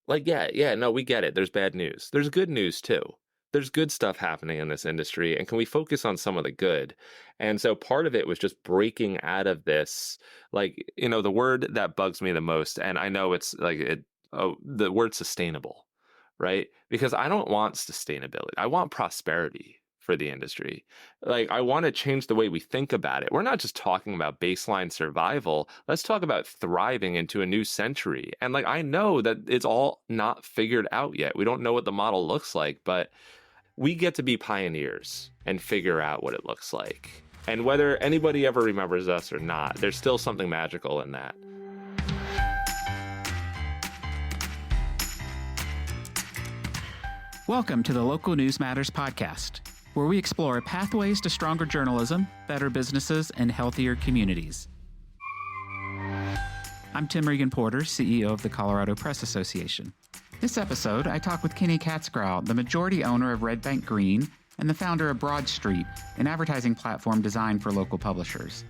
Like, yeah, no, we get it. There's bad news. There's good news too. There's good stuff happening in this industry, and can we focus on some of the good? And so part of it was just breaking out of this, like, the word that bugs me the most, and I know it's like the word sustainable, right? Because I don't want sustainability. I want prosperity for the industry. Like, I want to change the way we think about it. We're not just talking about baseline survival. Let's talk about thriving into a new century. And like, I know that it's all not figured out yet. We don't know what the model looks like, but we get to be pioneers and figure out what it looks like. And whether anybody ever remembers us or not, there's still something magical in that. Welcome to the Local News Matters podcast, where we explore pathways to stronger journalism, better businesses, and healthier communities. I'm Tim Regan-Porter, CEO of the Colorado Press Association. This episode, I talk with Kenny Katzgrau, the majority owner of redbankgreen and the founder of Broadstreet, an advertising platform designed for local publishers.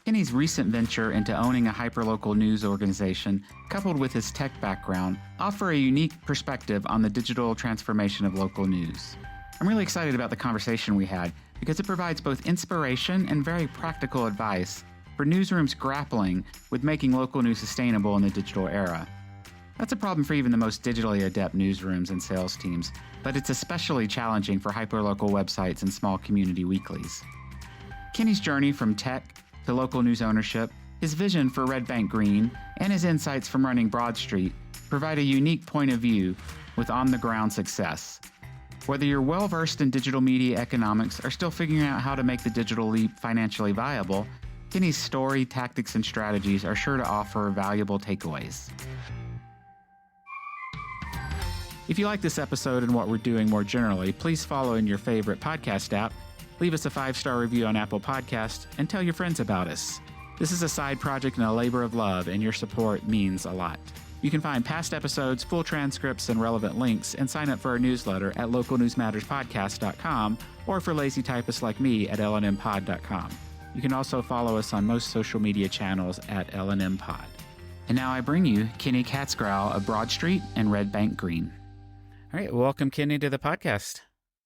Kenny's recent venture into owning a hyperlocal news organization, coupled with his tech background, offer a unique perspective on the digital transformation of local news. I'm really excited about the conversation we had because it provides both inspiration and very practical advice for newsrooms grappling with making local news sustainable in the digital era. That's a problem for even the most digitally adept newsrooms and sales teams, but it's especially challenging for hyperlocal websites and small community weeklies. Kenny's journey from tech to local news ownership, his vision for redbankgreen, and his insights from running Broadstreet provide a unique point of view with on-the-ground success. Whether you're well-versed in digital media economics or still figuring out how to make the digital leap financially viable, Kenny's story, tactics, and strategies are sure to offer valuable takeaways. If you like this episode and what we're doing more generally, please follow in your favorite podcast app, leave us a 5-star review on Apple Podcasts, and tell your friends about us. This is a side project and a labor of love, and your support means a lot. You can find past episodes, full transcripts, and relevant links, and sign up for our newsletter at localnewsmatterspodcast.com, or for lazy typists like me at lnmpod.com. You can also follow us on most social media channels at lnmpod. And now I bring you Kenny Katzgrau of Broadstreet and redbankgreen. All right, welcome, Kenny, to the podcast.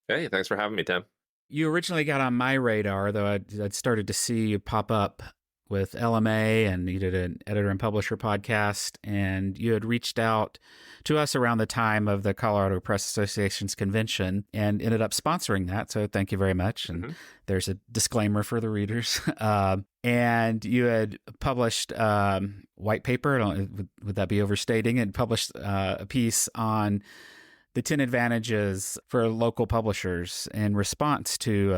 Hey, thanks for having me, Tim. You originally got on my radar, though I'd started to see you pop up with LMA, and you did an editor and publisher podcast, and you had reached out to us around the time of the Colorado Press Association's convention and ended up sponsoring that. So thank you very much. And there's a disclaimer for the readers. And you had published white paper, would that be overstating, and published a piece on the 10 advantages for local publishers in response to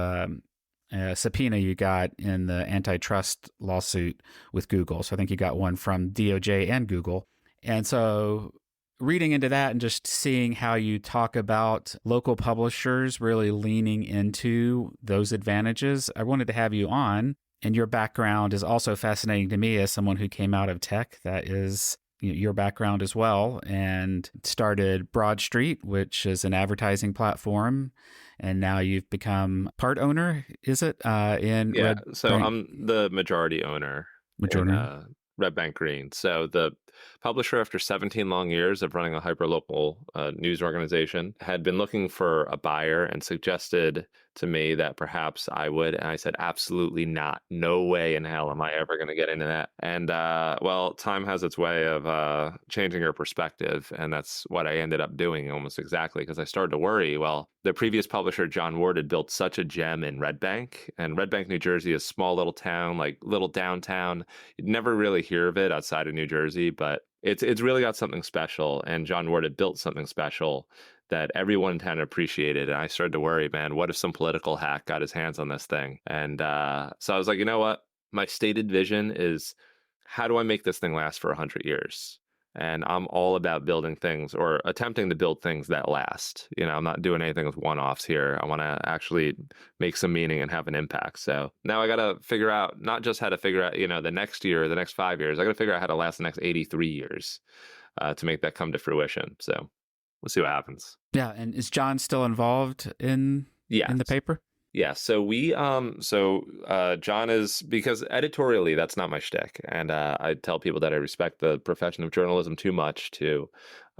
a subpoena you got in the antitrust lawsuit with Google. So I think you got one from DOJ and Google. And so reading into that and just seeing how you talk about local publishers really leaning into those advantages, I wanted to have you on. And your background is also fascinating to me as someone who came out of tech. That is your background as well, and started Broadstreet, which is an advertising platform, and now you've become part owner, is it? So I'm the majority owner in redbankgreen. So the publisher, after 17 long years of running a hyperlocal news organization, had been looking for a buyer and suggested to me that perhaps I would. And I said, absolutely not. No way in hell am I ever going to get into that. And well, time has its way of changing your perspective. And that's what I ended up doing almost exactly, because I started to worry. Well, the previous publisher, John Ward, had built such a gem in Red Bank. And Red Bank, New Jersey is a small little town, like little downtown. You'd never really hear of it outside of New Jersey, but it's really got something special. And John Ward had built something special that everyone in town appreciated. And I started to worry, man, what if some political hack got his hands on this thing? And so I was like, you know what? My stated vision is, how do I make this thing last for 100 years? And I'm all about building things, or attempting to build things that last. I'm not doing anything with one-offs here. I want to actually make some meaning and have an impact. So now I got to figure out, not just how to figure out, the next year or the next 5 years. I got to figure out how to last the next 83 years to make that come to fruition. So we'll see what happens. Yeah. And is John still involved in the paper? Yeah, so John is, because editorially that's not my shtick, and I tell people that I respect the profession of journalism too much to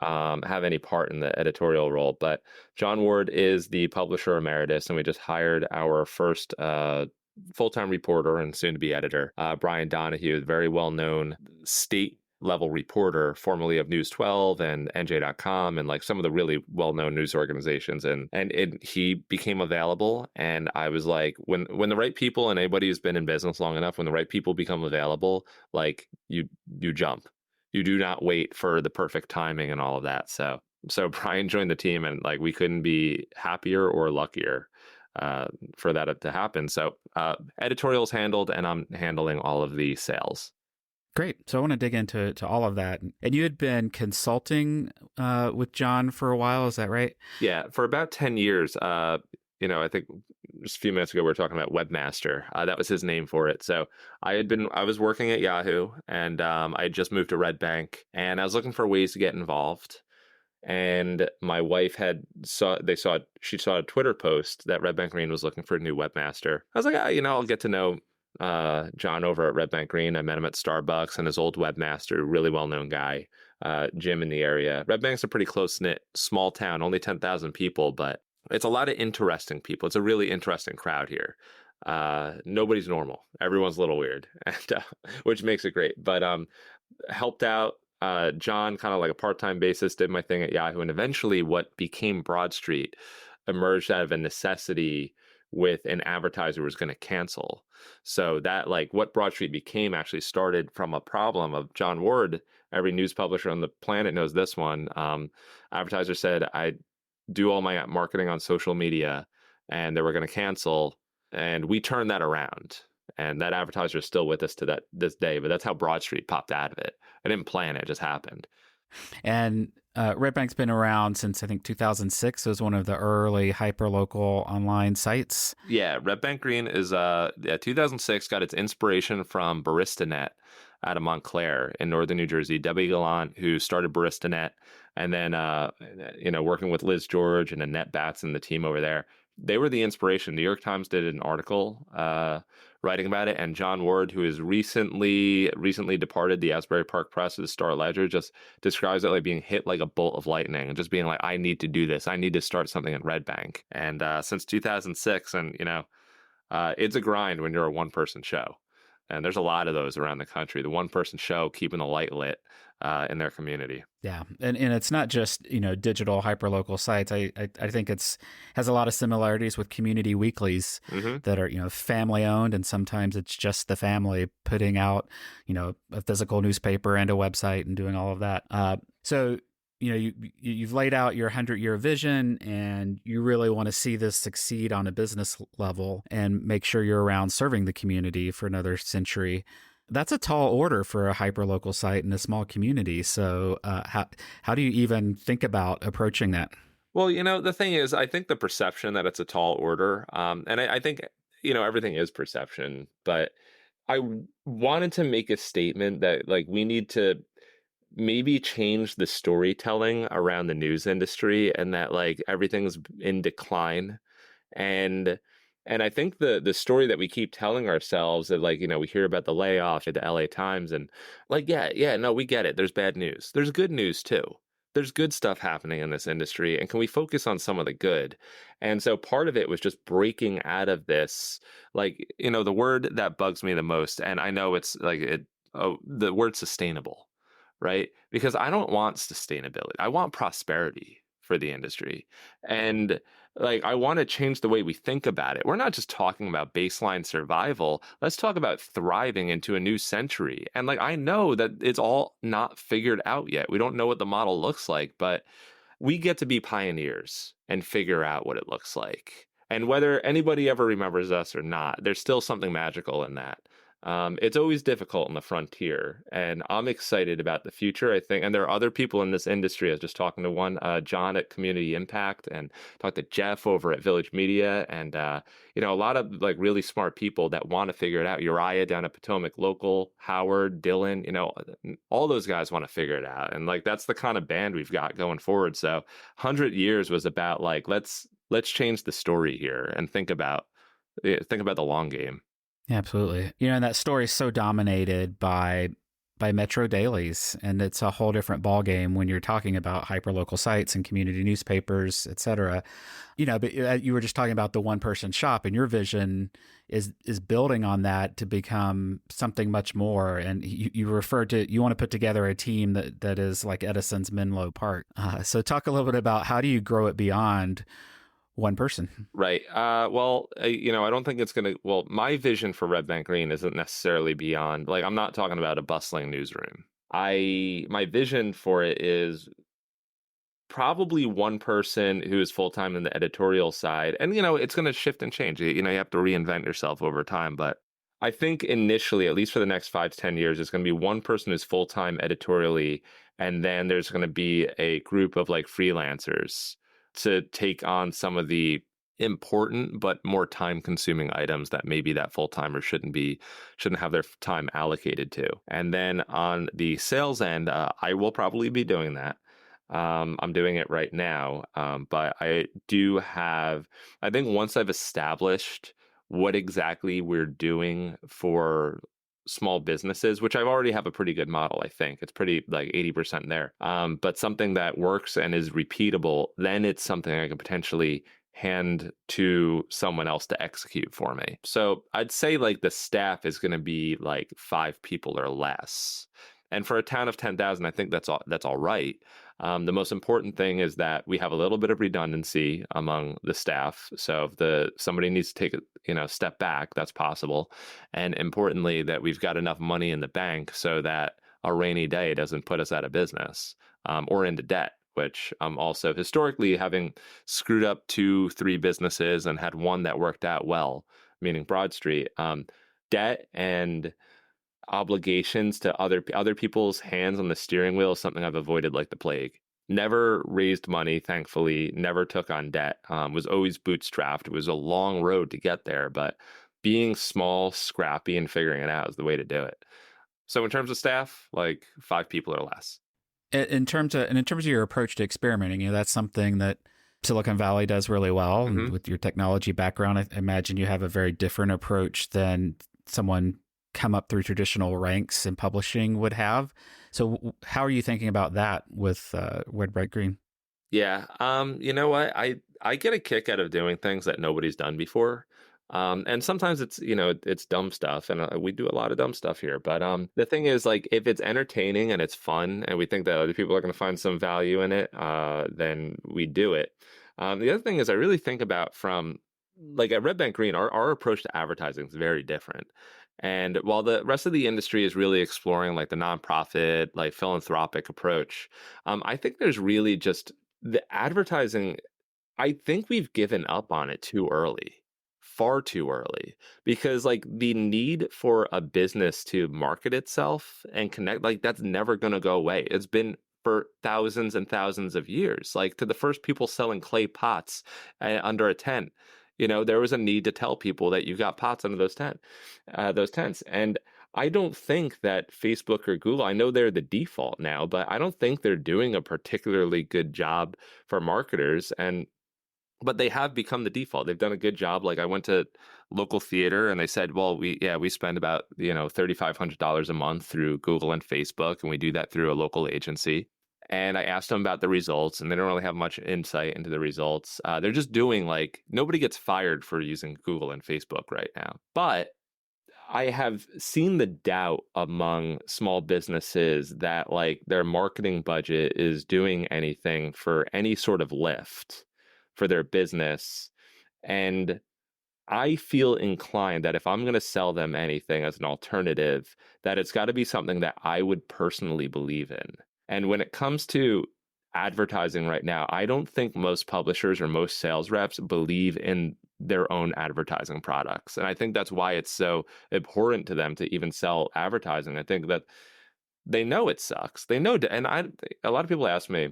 have any part in the editorial role. But John Ward is the publisher emeritus, and we just hired our first full-time reporter and soon-to-be editor, Brian Donahue, very well-known state level reporter, formerly of News 12 and NJ.com and like some of the really well-known news organizations. And he became available. And I was like, when the right people, and anybody who's been in business long enough, when the right people become available, like you jump. You do not wait for the perfect timing and all of that. So Brian joined the team, and like we couldn't be happier or luckier for that to happen. So editorial's handled, and I'm handling all of the sales. Great. So I want to dig into all of that. And you had been consulting with John for a while, is that right? Yeah, for about 10 years. I think just a few minutes ago we were talking about Webmaster. That was his name for it. So I was working at Yahoo, and I had just moved to Red Bank, and I was looking for ways to get involved. And my wife she saw a Twitter post that redbankgreen was looking for a new webmaster. I was like, I'll get to know John over at redbankgreen. I met him at Starbucks, and his old webmaster, really well-known guy, Jim in the area. Red Bank's a pretty close-knit small town, only 10,000 people, but it's a lot of interesting people. It's a really interesting crowd here. Nobody's normal. Everyone's a little weird, and which makes it great. But helped out John kind of like a part-time basis, did my thing at Yahoo, and eventually what became Broadstreet emerged out of a necessity with an advertiser was going to cancel. So that, like, what Broadstreet became actually started from a problem of John Ward. Every news publisher on the planet knows this one. Advertiser said, I do all my marketing on social media, and they were going to cancel. And we turned that around. And that advertiser is still with us to this day. But that's how Broadstreet popped out of it. I didn't plan it, it just happened. And Red Bank's been around since, I think, 2006. It was one of the early hyperlocal online sites. Yeah, redbankgreen is 2006, got its inspiration from BaristaNet out of Montclair in northern New Jersey. Debbie Gallant, who started BaristaNet, and then working with Liz George and Annette Batts and the team over there. They were the inspiration. New York Times did an article writing about it, and John Ward, who is recently departed the Asbury Park Press of the Star Ledger, just describes it like being hit like a bolt of lightning and just being like, I need to do this. I need to start something at Red Bank. And since 2006, and it's a grind when you're a one-person show. And there's a lot of those around the country. The one-person show keeping the light lit in their community. Yeah, and it's not just digital hyperlocal sites. I think has a lot of similarities with community weeklies that are family owned, and sometimes it's just the family putting out a physical newspaper and a website and doing all of that. So you've laid out your 100-year vision, and you really want to see this succeed on a business level and make sure you're around serving the community for another century. That's a tall order for a hyperlocal site in a small community. So how do you even think about approaching that? Well, the thing is, I think the perception that it's a tall order, and I think, everything is perception, but I wanted to make a statement that, like, we need to maybe change the storytelling around the news industry, and that, like, everything's in decline. And I think the story that we keep telling ourselves that, like, we hear about the layoff at the LA Times, and like, no, we get it. There's bad news. There's good news too. There's good stuff happening in this industry. And can we focus on some of the good? And so part of it was just breaking out of this, like, the word that bugs me the most. And I know it's like the word sustainable, right? Because I don't want sustainability. I want prosperity for the industry. And like, I want to change the way we think about it. We're not just talking about baseline survival. Let's talk about thriving into a new century. And like, I know that it's all not figured out yet. We don't know what the model looks like, but we get to be pioneers and figure out what it looks like. And whether anybody ever remembers us or not, there's still something magical in that. It's always difficult in the frontier, and I'm excited about the future, I think. And there are other people in this industry. I was just talking to one, John at Community Impact, and talked to Jeff over at Village Media, and a lot of like really smart people that want to figure it out. Uriah down at Potomac Local, Howard, Dylan, all those guys want to figure it out. And like, that's the kind of band we've got going forward. So 100 years was about like, let's change the story here and think about Think about the long game. Absolutely. And that story is so dominated by metro dailies, and it's a whole different ballgame when you're talking about hyperlocal sites and community newspapers, et cetera. But you were just talking about the one person shop, and your vision is building on that to become something much more. And you referred to, you want to put together a team that is like Edison's Menlo Park. So talk a little bit about how do you grow it beyond one person? Right. Well, I don't think it's going to, well, my vision for Red Bank Green isn't necessarily beyond, like, I'm not talking about a bustling newsroom. My vision for it is probably one person who is full-time in the editorial side. And, it's going to shift and change. You have to reinvent yourself over time. But I think initially, at least for the next 5 to 10 years, it's going to be one person who's full-time editorially. And then there's going to be a group of like freelancers to take on some of the important but more time-consuming items that maybe that full-timer shouldn't have their time allocated to. And then on the sales end, I will probably be doing that. I'm doing it right now, but I think once I've established what exactly we're doing for small businesses, which I already have a pretty good model, I think it's pretty like 80% there, but something that works and is repeatable, then it's something I can potentially hand to someone else to execute for me. So I'd say like the staff is going to be like 5 people or less. And for a town of 10,000, I think that's all right. The most important thing is that we have a little bit of redundancy among the staff. So if somebody needs to take a step back, that's possible. And importantly, that we've got enough money in the bank so that a rainy day doesn't put us out of business or into debt, which also historically, having screwed up 2-3 businesses and had one that worked out well, meaning Broadstreet, debt and obligations to other people's hands on the steering wheel is something I've avoided like the plague. Never raised money, thankfully, never took on debt, was always bootstrapped. It was a long road to get there, but being small, scrappy, and figuring it out is the way to do it. So in terms of staff, like 5 people or less. In terms of your approach to experimenting, that's something that Silicon Valley does really well. Mm-hmm. And with your technology background, I imagine you have a very different approach than someone come up through traditional ranks in publishing would have. So how are you thinking about that with Red Bright Green? Yeah. You know what? I get a kick out of doing things that nobody's done before. And sometimes it's dumb stuff, and we do a lot of dumb stuff here. But the thing is, like, if it's entertaining and it's fun, and we think that other people are going to find some value in it, then we do it. The other thing is, I really think about from like at Red Bank Green, our approach to advertising is very different. And while the rest of the industry is really exploring like the nonprofit, like philanthropic approach, I think there's really just the advertising. I think we've given up on it too early, far too early, because like the need for a business to market itself and connect, like that's never going to go away. It's been for thousands and thousands of years. Like to the first people selling clay pots under a tent, there was a need to tell people that you got pots under those tents. And I don't think that Facebook or Google, I know they're the default now, but I don't think they're doing a particularly good job for marketers. But they have become the default. They've done a good job. Like I went to local theater and they said, well, we spend about, $3,500 a month through Google and Facebook, and we do that through a local agency. And I asked them about the results, and they don't really have much insight into the results. They're just doing like, nobody gets fired for using Google and Facebook right now. But I have seen the doubt among small businesses that like their marketing budget is doing anything for any sort of lift for their business. And I feel inclined that if I'm going to sell them anything as an alternative, that it's got to be something that I would personally believe in. And when it comes to advertising right now, I don't think most publishers or most sales reps believe in their own advertising products. And I think that's why it's so important to them to even sell advertising. I think that they know it sucks. They know, and a lot of people ask me,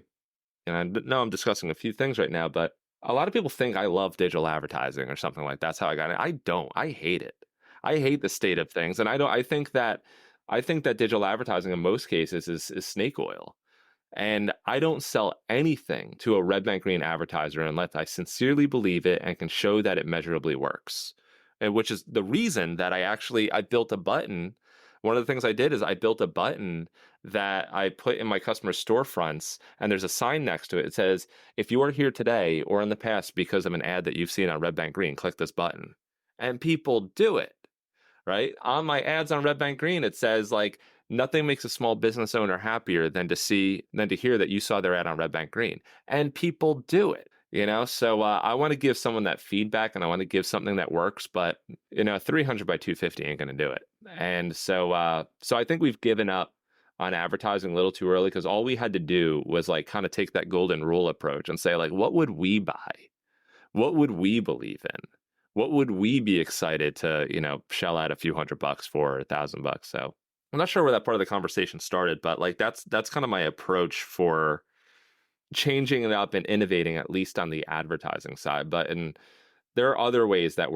and I know I'm discussing a few things right now, but a lot of people think I love digital advertising or something like that's how I got it. I don't. I hate it. I hate the state of things, and I think that digital advertising in most cases is snake oil. And I don't sell anything to a Red Bank Green advertiser unless I sincerely believe it and can show that it measurably works. and which is the reason that I built a button. One of the things I did is I built a button that I put in my customer storefronts, and there's a sign next to it. It says, if you are here today or in the past because of an ad that you've seen on Red Bank Green, click this button. And people do it, right? On my ads on Red Bank Green, it says like, nothing makes a small business owner happier than to hear that you saw their ad on Red Bank Green. And people do it. So I want to give someone that feedback, and I want to give something that works, but 300 by 250 ain't going to do it. And so I think we've given up on advertising a little too early, because all we had to do was like kind of take that golden rule approach and say like, what would we buy? What would we believe in? What would we be excited to, shell out a few $100 for, $1,000? So I'm not sure where that part of the conversation started, but like that's kind of my approach for changing it up and innovating, at least on the advertising side. But there are other ways that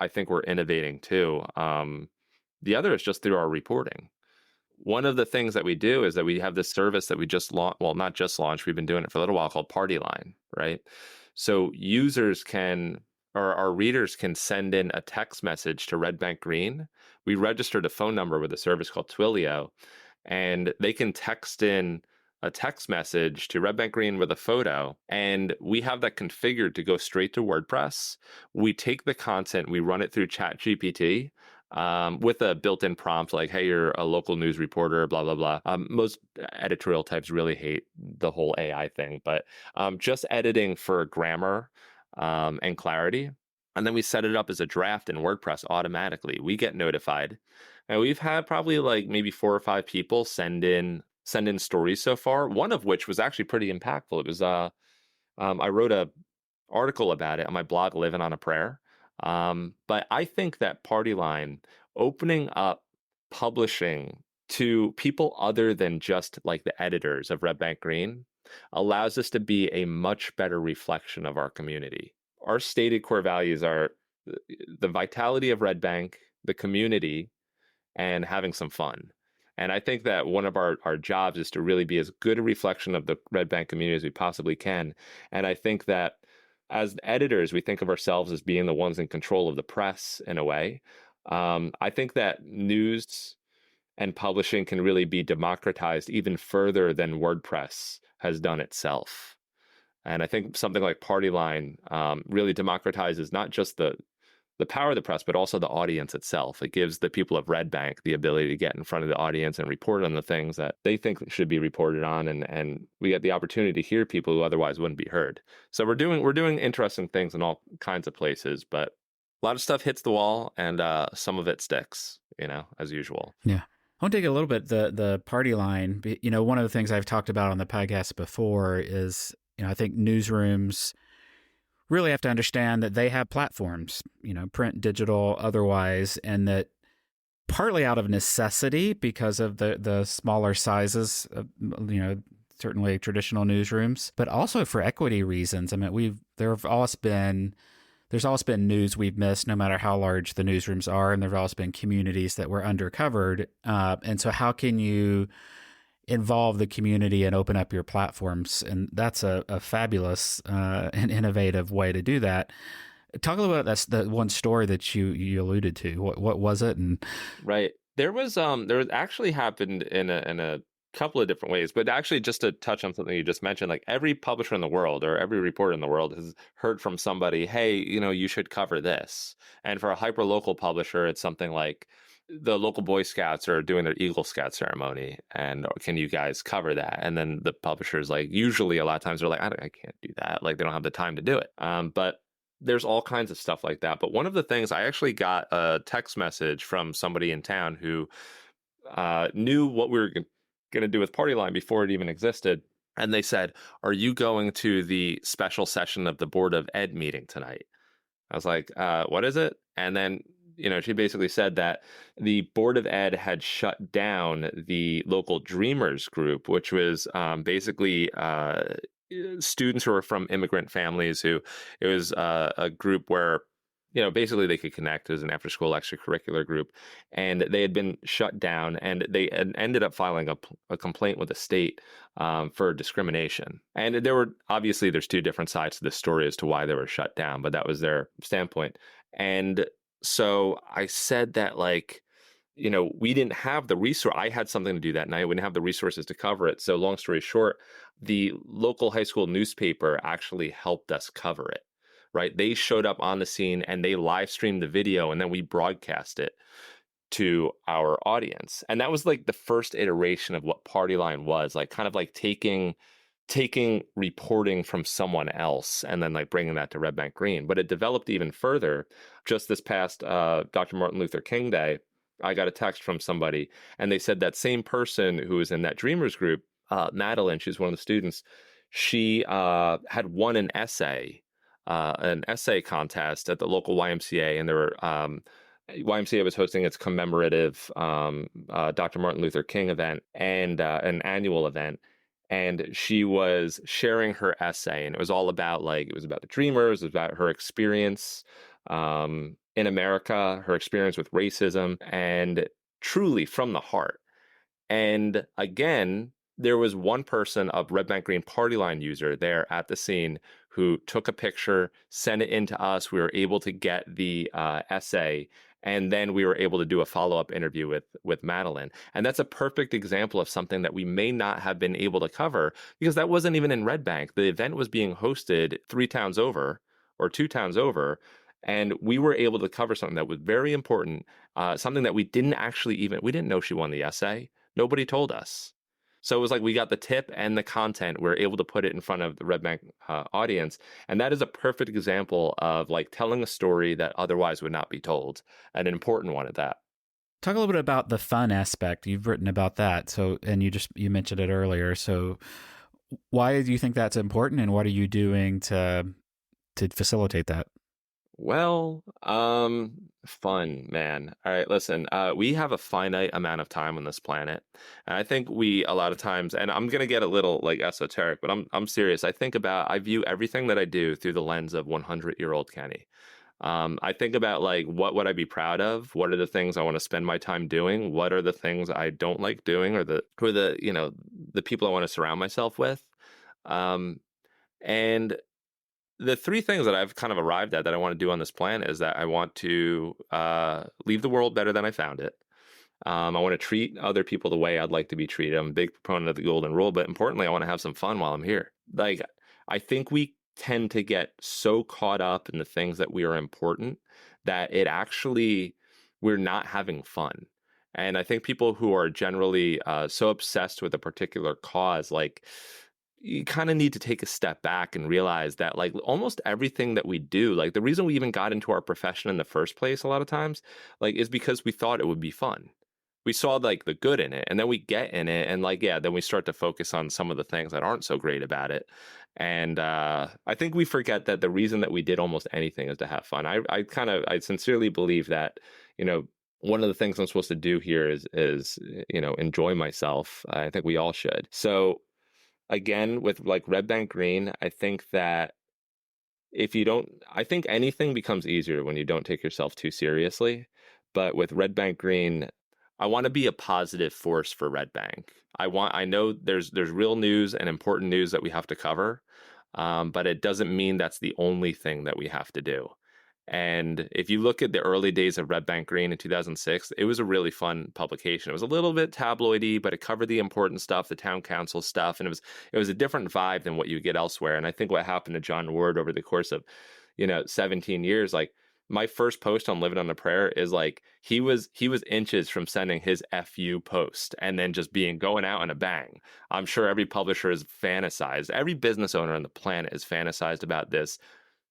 I think we're innovating too. The other is just through our reporting. One of the things that we do is that we have this service that we just launched. Well, not just launched. We've been doing it for a little while, called Party Line, right? So users our readers can send in a text message to Red Bank Green. We registered a phone number with a service called Twilio, and they can text in a text message to Red Bank Green with a photo, and we have that configured to go straight to WordPress. We take the content, we run it through ChatGPT with a built-in prompt like, hey, you're a local news reporter, blah, blah, blah. Most editorial types really hate the whole AI thing, but just editing for grammar and clarity. And then we set it up as a draft in WordPress automatically. We get notified. And we've had probably like maybe 4 or 5 people send in stories so far, one of which was actually pretty impactful. It was I wrote a article about it on my blog, Living on a Prayer. But I think that Party Line, opening up publishing to people other than just like the editors of Red Bank Green, allows us to be a much better reflection of our community. Our stated core values are the vitality of Red Bank, the community, and having some fun. And I think that one of our jobs is to really be as good a reflection of the Red Bank community as we possibly can. And I think that as editors, we think of ourselves as being the ones in control of the press in a way. I think that news and publishing can really be democratized even further than WordPress has done itself. And I think something like Party Line really democratizes not just the power of the press, but also the audience itself. It gives the people of Red Bank the ability to get in front of the audience and report on the things that they think should be reported on, and we get the opportunity to hear people who otherwise wouldn't be heard. So we're doing interesting things in all kinds of places, but a lot of stuff hits the wall, and some of it sticks, as usual. Yeah. I want to dig a little bit the Party Line. One of the things I've talked about on the podcast before is, I think newsrooms really have to understand that they have platforms, print, digital, otherwise, and that partly out of necessity because of the smaller sizes of, certainly traditional newsrooms, but also for equity reasons. I mean, there's always been news we've missed, no matter how large the newsrooms are, and there've always been communities that were undercovered. And so how can you involve the community and open up your platforms? And that's a fabulous and innovative way to do that. Talk a little bit about that's the one story that you alluded to. What was it? And right, there actually happened in a couple of different ways, but actually just to touch on something you just mentioned, like every publisher in the world or every reporter in the world has heard from somebody, hey, you should cover this. And for a hyper-local publisher, it's something like the local Boy Scouts are doing their Eagle Scout ceremony, and can you guys cover that? And then the publishers, like, usually a lot of times they're like, I can't do that. Like, they don't have the time to do it. But there's all kinds of stuff like that. But one of the things, I actually got a text message from somebody in town who knew what we were going to do with Party Line before it even existed. And they said, are you going to the special session of the Board of Ed meeting tonight? I was like, what is it? And then, she basically said that the Board of Ed had shut down the local Dreamers group, which was basically students who were from immigrant families it was a group where, basically they could connect. It was an after-school extracurricular group, and they had been shut down, and they had ended up filing a complaint with the state for discrimination. And there's 2 different sides to this story as to why they were shut down, but that was their standpoint. And So I said that, like, we didn't have the resource. I had something to do that night. We didn't have the resources to cover it. So long story short, the local high school newspaper actually helped us cover it, right? They showed up on the scene and they live streamed the video, and then we broadcast it to our audience. And that was like the first iteration of what Party Line was, like kind of like taking reporting from someone else and then like bringing that to Red Bank Green. But it developed even further. Just this past Dr. Martin Luther King Day, I got a text from somebody, and they said that same person who was in that Dreamers group, Madeline, she's one of the students, she had won an essay contest at the local YMCA, and there were YMCA was hosting its commemorative Dr. Martin Luther King event and an annual event. And she was sharing her essay, and it was all about, like, it was about the Dreamers, it was about her experience in America, her experience with racism, and truly from the heart. And again, there was one person, a Red Bank Green Party Line user there at the scene, who took a picture, sent it in to us. We were able to get the essay, and then we were able to do a follow-up interview with Madeline. And that's a perfect example of something that we may not have been able to cover because that wasn't even in Red Bank. The event was being hosted 3 towns over or 2 towns over. And we were able to cover something that was very important, something that we didn't know she won the essay. Nobody told us. So it was like we got the tip and the content. We were able to put it in front of the Red Bank audience. And that is a perfect example of like telling a story that otherwise would not be told, and an important one at that. Talk a little bit about the fun aspect. You've written about that. So, and you mentioned it earlier. So why do you think that's important, and what are you doing to facilitate that? Well, fun, man. All right, listen, we have a finite amount of time on this planet. And I think a lot of times, and I'm gonna get a little like esoteric, but I'm serious. I view everything that I do through the lens of 100-year-old Kenny. I think about like, what would I be proud of? What are the things I want to spend my time doing? What are the things I don't like doing, or who are the people I want to surround myself with? Um, and the 3 things that I've kind of arrived at that I want to do on this plan is that I want to leave the world better than I found it. I want to treat other people the way I'd like to be treated. I'm a big proponent of the golden rule, but importantly, I want to have some fun while I'm here. Like, I think we tend to get so caught up in the things that we are important that we're not having fun. And I think people who are generally so obsessed with a particular cause, like, you kind of need to take a step back and realize that like almost everything that we do, like the reason we even got into our profession in the first place a lot of times, like, is because we thought it would be fun. We saw like the good in it, and then we get in it, and like, yeah, then we start to focus on some of the things that aren't so great about it. And I think we forget that the reason that we did almost anything is to have fun. I sincerely believe that, one of the things I'm supposed to do here is enjoy myself. I think we all should. So again, with like Red Bank Green, I think that I think anything becomes easier when you don't take yourself too seriously. But with Red Bank Green, I want to be a positive force for Red Bank. I know there's real news and important news that we have to cover, but it doesn't mean that's the only thing that we have to do. And if you look at the early days of Red Bank Green in 2006, it was a really fun publication. It was a little bit tabloidy, but it covered the important stuff, the town council stuff, and it was a different vibe than what you get elsewhere. And I think what happened to John Ward over the course of 17 years, like, my first post on Living on a Prayer is like he was inches from sending his FU post and then just going out in a bang. I'm sure every publisher has fantasized, every business owner on the planet has fantasized about this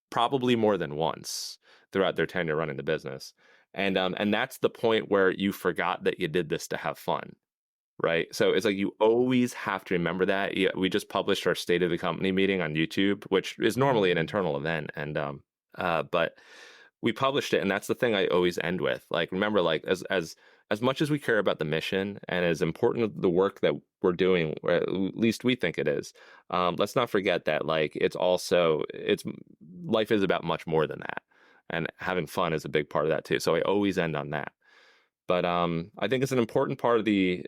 probably more than once throughout their tenure running the business. And that's the point where you forgot that you did this to have fun, right? So it's like you always have to remember that. Yeah, we just published our State of the Company meeting on YouTube, which is normally an internal event, and but we published it, and that's the thing I always end with. Like, remember, like, as much as we care about the mission and as important the work that we're doing, or at least we think it is, let's not forget that like it's life is about much more than that, and having fun is a big part of that too. So I always end on that. But I think it's an important part of the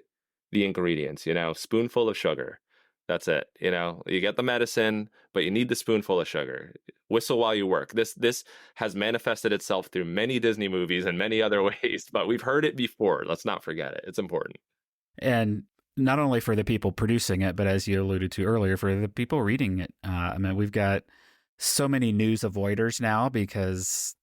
ingredients. Spoonful of sugar. That's it. You know, you get the medicine, but you need the spoonful of sugar. Whistle while you work. This has manifested itself through many Disney movies and many other ways, but we've heard it before. Let's not forget it. It's important. And not only for the people producing it, but as you alluded to earlier, for the people reading it. I mean, we've got so many news avoiders now because,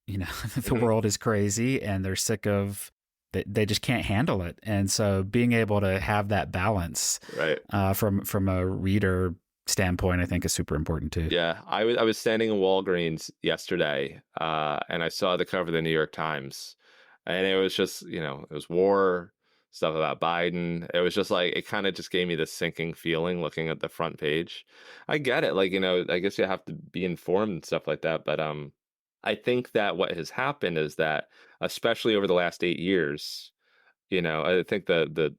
you know, the world is crazy and they're sick of, they just can't handle it. And so being able to have that balance, right, from a reader standpoint, I think is super important too. Yeah, I was standing in Walgreens yesterday, and I saw the cover of the New York Times, and it was just, you know, it was war, stuff about Biden. It was just like, it kind of just gave me this sinking feeling looking at the front page. I get it, like, you know, I guess you have to be informed and stuff like that, but I think that what has happened is that, especially over the last 8 years, you know, I think the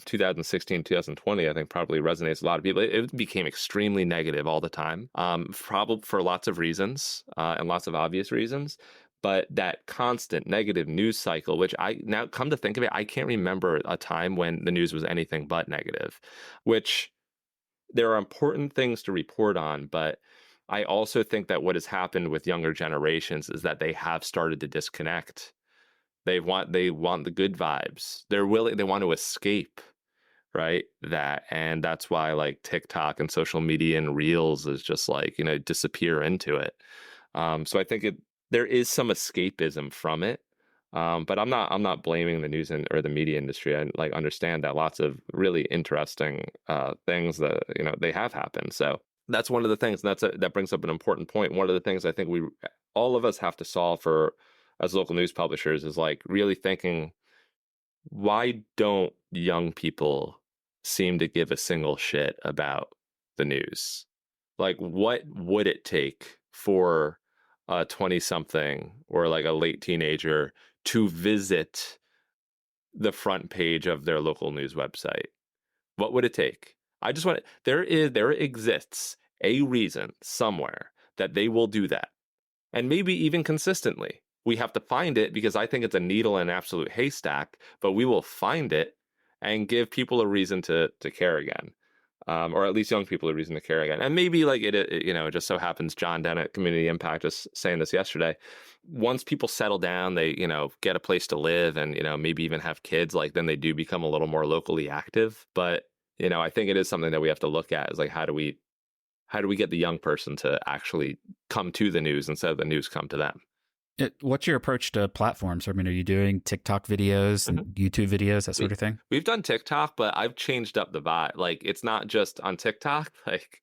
2016, 2020, I think probably resonates with a lot of people. It became extremely negative all the time, probably for lots of reasons, and lots of obvious reasons. But that constant negative news cycle, which I now come to think of it, I can't remember a time when the news was anything but negative, which there are important things to report on. But I also think that what has happened with younger generations is that they have started to disconnect. They want the good vibes. They want to escape, right? And that's why like TikTok and social media and Reels is just like, you know, disappear into it. So I think there is some escapism from it. But I'm not blaming the news or the media industry. I like understand that lots of really interesting things that, you know, they have happened. So that's one of the things, and that brings up an important point. One of the things I think all of us have to solve for as local news publishers is like really thinking, why don't young people seem to give a single shit about the news? Like, what would it take for a 20-something or like a late teenager to visit the front page of their local news website? What would it take? I just want there exists a reason somewhere that they will do that, and maybe even consistently. We have to find it, because I think it's a needle in an absolute haystack, but we will find it and give people a reason to care again. Or at least young people a reason to care again. And maybe like it, you know, it just so happens John Dennett, Community Impact, was saying this yesterday. Once people settle down, they, you know, get a place to live and, you know, maybe even have kids, like then they do become a little more locally active. But, you know, I think it is something that we have to look at, is like, how do we get the young person to actually come to the news instead of the news come to them? What's your approach to platforms? I mean, are you doing TikTok videos and YouTube videos, that sort of thing? We've done TikTok, but I've changed up the vibe. Like, it's not just on TikTok. Like,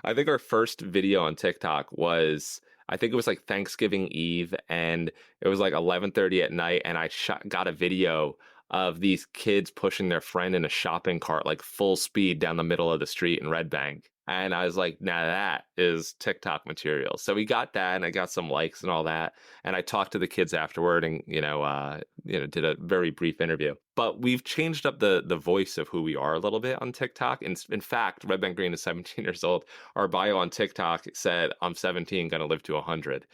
I think our first video on TikTok was, I think it was like Thanksgiving Eve, and it was like 11:30 at night, and I got a video of these kids pushing their friend in a shopping cart like full speed down the middle of the street in Red Bank. And I was like, now that is TikTok material. So we got that, and I got some likes and all that. And I talked to the kids afterward, and did a very brief interview. But we've changed up the voice of who we are a little bit on TikTok. In fact, Red Bank Green is 17 years old. Our bio on TikTok said, "I'm 17, gonna live to 100."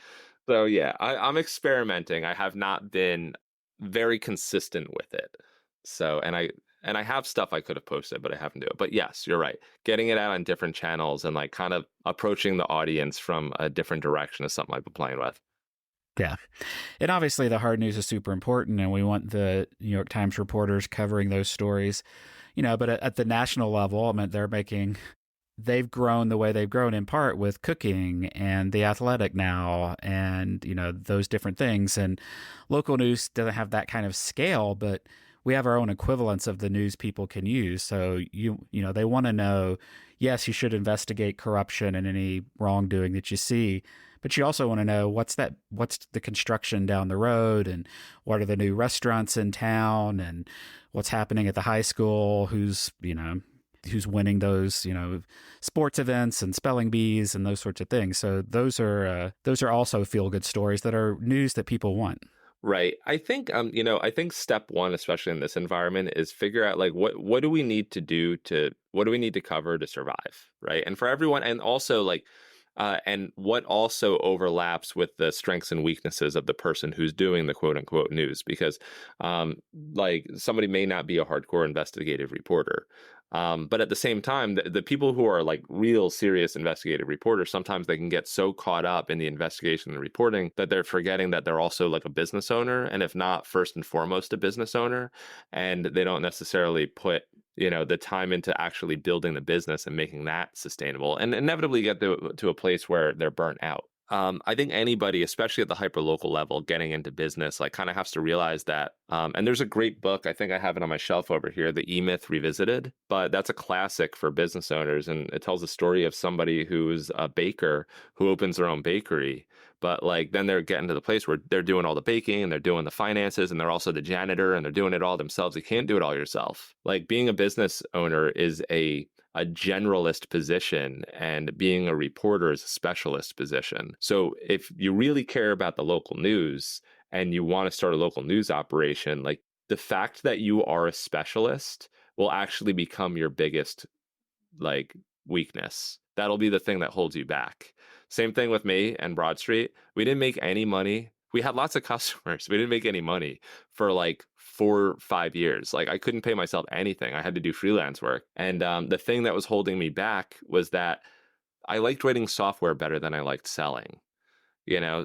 So yeah, I'm experimenting. I have not been very consistent with it. So, and I have stuff I could have posted, but I haven't do it. But yes, you're right. Getting it out on different channels and like kind of approaching the audience from a different direction is something I've been playing with. Yeah. And obviously the hard news is super important, and we want the New York Times reporters covering those stories, you know, but at the national level, I mean, they've grown the way they've grown in part with cooking and The Athletic now, and, you know, those different things. And local news doesn't have that kind of scale, but we have our own equivalents of the news people can use. So, you know, they want to know, yes, you should investigate corruption and any wrongdoing that you see, but you also want to know what's the construction down the road, and what are the new restaurants in town, and what's happening at the high school, who's winning those, you know, sports events and spelling bees and those sorts of things. So those are also feel good stories that are news that people want. Right. I think I think step one, especially in this environment, is figure out like what do we need to do what do we need to cover to survive, right? And for everyone, and also like and what also overlaps with the strengths and weaknesses of the person who's doing the quote unquote news. Because, um, like, somebody may not be a hardcore investigative reporter. But at the same time, the people who are like real serious investigative reporters, sometimes they can get so caught up in the investigation and reporting that they're forgetting that they're also like a business owner. And if not, first and foremost, a business owner. And they don't necessarily put the time into actually building the business and making that sustainable, and inevitably get to a place where they're burnt out. I think anybody, especially at the hyper local level, getting into business, like, kind of has to realize that. And there's a great book, I think I have it on my shelf over here, The E-Myth Revisited, but that's a classic for business owners. And it tells the story of somebody who's a baker who opens their own bakery. But like, then they're getting to the place where they're doing all the baking and they're doing the finances and they're also the janitor and they're doing it all themselves. You can't do it all yourself. Like, being a business owner is a generalist position, and being a reporter is a specialist position. So if you really care about the local news and you want to start a local news operation, like, the fact that you are a specialist will actually become your biggest, like, weakness. That'll be the thing that holds you back. Same thing with me and Broadstreet. We didn't make any money. We had lots of customers. We didn't make any money for like 4 or 5 years. Like, I couldn't pay myself anything. I had to do freelance work. And the thing that was holding me back was that I liked writing software better than I liked selling.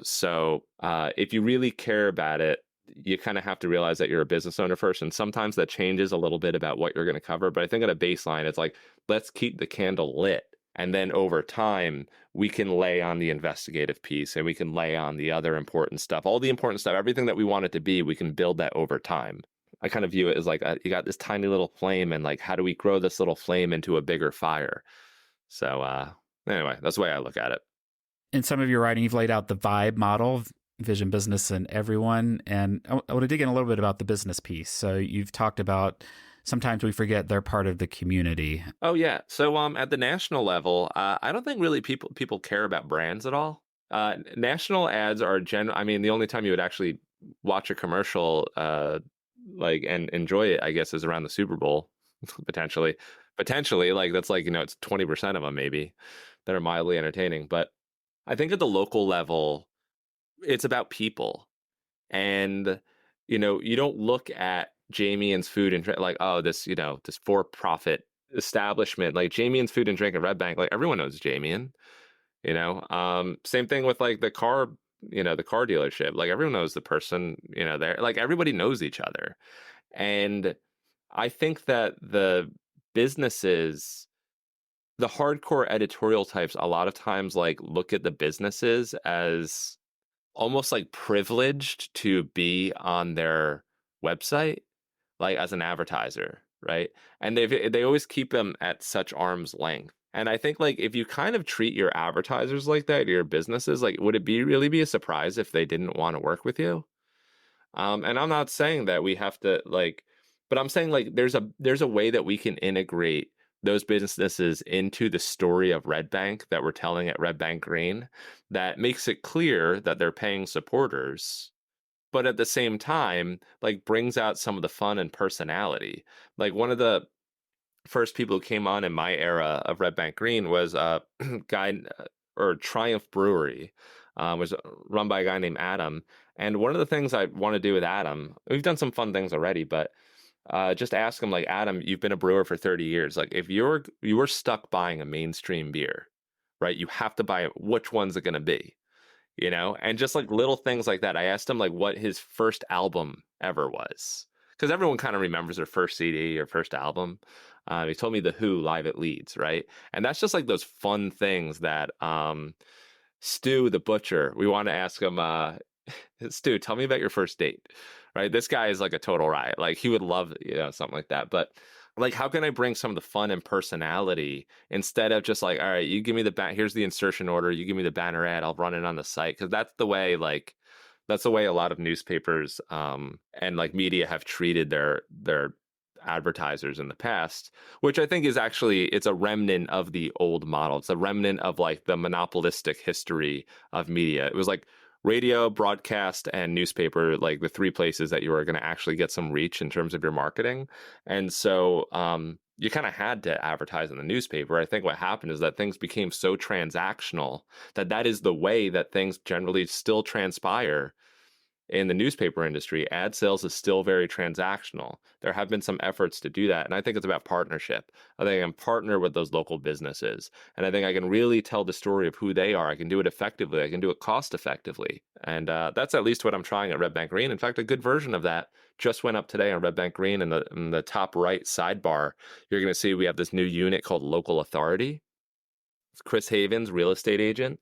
So if you really care about it, you kind of have to realize that you're a business owner first. And sometimes that changes a little bit about what you're going to cover. But I think at a baseline, it's like, let's keep the candle lit. And then over time, we can lay on the investigative piece, and we can lay on the other important stuff, all the important stuff, everything that we want it to be. We can build that over time. I kind of view it as like, you got this tiny little flame, and like, how do we grow this little flame into a bigger fire? So anyway, that's the way I look at it. In some of your writing, you've laid out the vibe model, vision, business, and everyone. And I want to dig in a little bit about the business piece. So you've talked about sometimes we forget they're part of the community. Oh yeah. So at the national level, I don't think really people care about brands at all. National ads are I mean, the only time you would actually watch a commercial like and enjoy it, I guess, is around the Super Bowl. potentially like, that's like, it's 20% of them maybe that are mildly entertaining. But I think at the local level, it's about people. And you don't look at Jamie Food and Drink like, oh, this this for-profit establishment, like Jamie Food and Drink and Red Bank, like, everyone knows Jamie. Same thing with like the car dealership, like, everyone knows the person there, like, everybody knows each other. And I think that the businesses, the hardcore editorial types, a lot of times, like, look at the businesses as almost like privileged to be on their website, like, as an advertiser, right? And they always keep them at such arm's length. And I think, like, if you kind of treat your advertisers like that, your businesses, like, would it really be a surprise if they didn't want to work with you? And I'm not saying that we have to, like, but I'm saying, like, there's a way that we can integrate those businesses into the story of Red Bank that we're telling at Red Bank Green, that makes it clear that they're paying supporters, but at the same time, like, brings out some of the fun and personality. Like, one of the first people who came on in my era of Red Bank Green was a guy, or Triumph Brewery, was run by a guy named Adam. And one of the things I want to do with Adam, we've done some fun things already, but just ask him, like, Adam, you've been a brewer for 30 years. Like, if you were stuck buying a mainstream beer, right? You have to buy it. Which one's it going to be? And just like little things like that. I asked him, like, what his first album ever was, because everyone kind of remembers their first CD or first album. He told me The Who, Live at Leeds, right? And that's just like those fun things that Stu the butcher, we want to ask him, Stu, tell me about your first date, right? This guy is like a total riot. Like, he would love, something like that. But like, how can I bring some of the fun and personality instead of just like, all right, you give me here's the insertion order, you give me the banner ad, I'll run it on the site. Because that's the way a lot of newspapers and like media have treated their advertisers in the past, which I think is actually, it's a remnant of the old model. It's a remnant of like the monopolistic history of media. It was like radio, broadcast, and newspaper, like the three places that you were going to actually get some reach in terms of your marketing. And so you kind of had to advertise in the newspaper. I think what happened is that things became so transactional that that is the way that things generally still transpire in the newspaper industry. Ad sales is still very transactional. There have been some efforts to do that. And I think it's about partnership. I think I can partner with those local businesses. And I think I can really tell the story of who they are. I can do it effectively. I can do it cost effectively. And that's at least what I'm trying at Red Bank Green. In fact, a good version of that just went up today on Red Bank Green. In the top right sidebar, you're going to see we have this new unit called Local Authority. It's Chris Havens, real estate agent.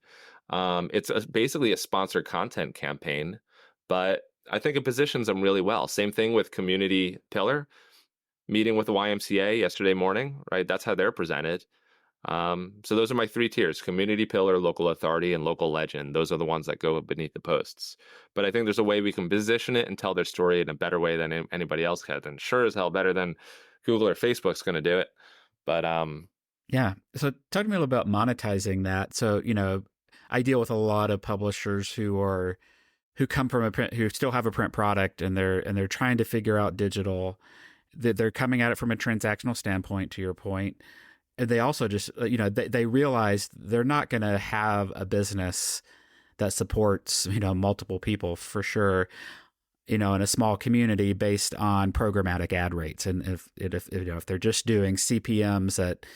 Basically a sponsored content campaign, but I think it positions them really well. Same thing with Community Pillar, meeting with the YMCA yesterday morning, right? That's how they're presented. So those are my three tiers: Community Pillar, Local Authority, and Local Legend. Those are the ones that go beneath the posts. But I think there's a way we can position it and tell their story in a better way than anybody else can. And sure as hell better than Google or Facebook's going to do it. But yeah. So talk to me a little about monetizing that. So, I deal with a lot of publishers who come from who still have a print product, and they're trying to figure out digital. They're coming at it from a transactional standpoint, to your point. And they also just, they realize they're not going to have a business that supports, multiple people for sure, in a small community based on programmatic ad rates. And if they're just doing CPMs at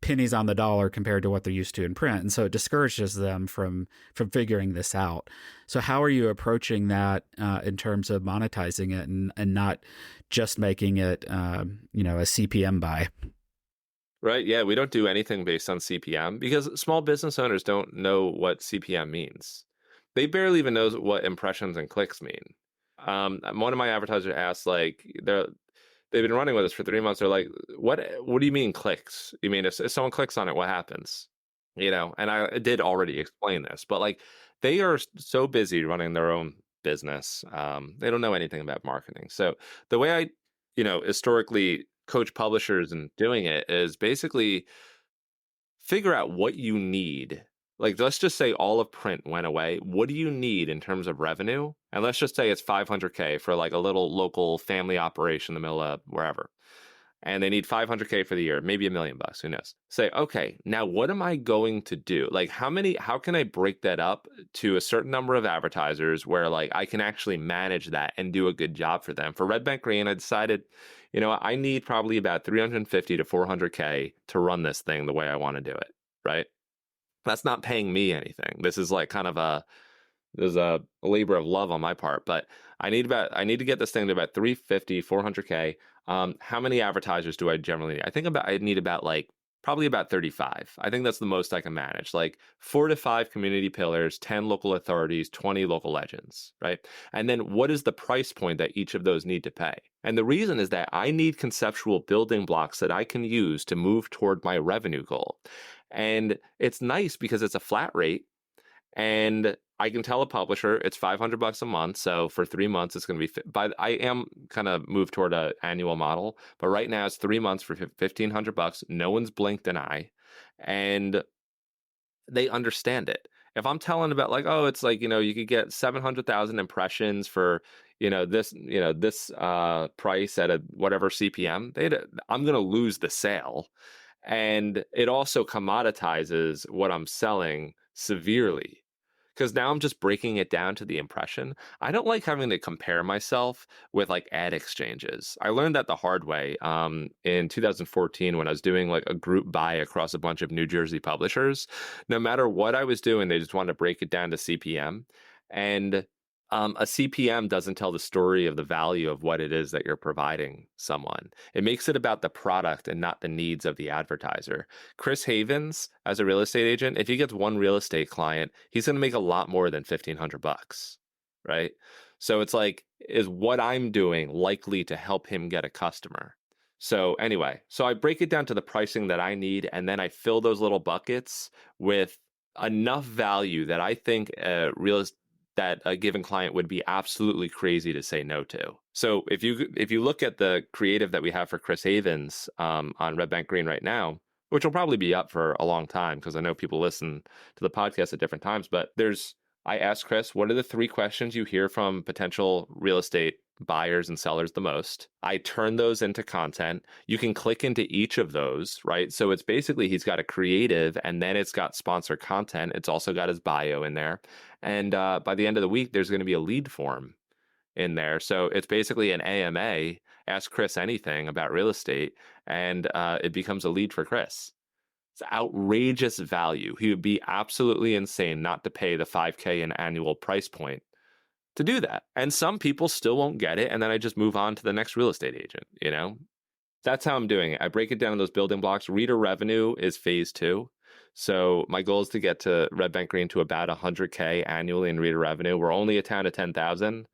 pennies on the dollar compared to what they're used to in print. And so it discourages them from figuring this out. So how are you approaching that in terms of monetizing it and not just making it, a CPM buy? Right. Yeah. We don't do anything based on CPM because small business owners don't know what CPM means. They barely even know what impressions and clicks mean. One of my advertisers asked, they've been running with us for 3 months. They're like, what do you mean clicks? You mean if someone clicks on it, what happens? And I did already explain this, but they are so busy running their own business. They don't know anything about marketing. So the way I, historically coach publishers in doing it is basically figure out what you need. Let's just say all of print went away. What do you need in terms of revenue? And let's just say it's $500K for a little local family operation in the middle of wherever. And they need $500K for the year, maybe $1 million, who knows? Say, okay, now what am I going to do? How can I break that up to a certain number of advertisers where I can actually manage that and do a good job for them? For Red Bank Green, I decided, I need probably about 350 to 400K to run this thing the way I want to do it, right? That's not paying me anything. This is there's a labor of love on my part, but I need to get this thing to about 350, 400K. How many advertisers do I generally need? I need probably about 35. I think that's the most I can manage. 4 to 5 community pillars, 10 local authorities, 20 local legends, right? And then what is the price point that each of those need to pay? And the reason is that I need conceptual building blocks that I can use to move toward my revenue goal. And it's nice because it's a flat rate, and I can tell a publisher it's $500 a month. So for 3 months, it's going to be. I am kind of moved toward an annual model, but right now it's 3 months for $1,500. No one's blinked an eye, and they understand it. If I'm telling about it's you could get 700,000 impressions for this price at a whatever CPM, I'm going to lose the sale. And it also commoditizes what I'm selling severely, because now I'm just breaking it down to the impression. I don't like having to compare myself with ad exchanges. I learned that the hard way in 2014 when I was doing a group buy across a bunch of New Jersey publishers. No matter what I was doing, they just wanted to break it down to CPM. And a CPM doesn't tell the story of the value of what it is that you're providing someone. It makes it about the product and not the needs of the advertiser. Chris Havens, as a real estate agent, if he gets one real estate client, he's going to make a lot more than $1,500, right? So it's is what I'm doing likely to help him get a customer? So anyway, I break it down to the pricing that I need, and then I fill those little buckets with enough value that I think that a given client would be absolutely crazy to say no to. So if you look at the creative that we have for Chris Havens on Red Bank Green right now, which will probably be up for a long time because I know people listen to the podcast at different times, but I asked Chris, what are the 3 questions you hear from potential real estate buyers and sellers the most. I turn those into content. You can click into each of those, right? So it's basically he's got a creative and then it's got sponsored content. It's also got his bio in there. And by the end of the week, there's going to be a lead form in there. So it's basically an AMA, ask Chris anything about real estate, and it becomes a lead for Chris. It's outrageous value. He would be absolutely insane not to pay the $5K an annual price point to do that. And some people still won't get it. And then I just move on to the next real estate agent, you know? That's how I'm doing it. I break it down in those building blocks. Reader revenue is phase 2. So my goal is to get to Red Bank Green to about 100K annually in reader revenue. We're only a town of 10,000.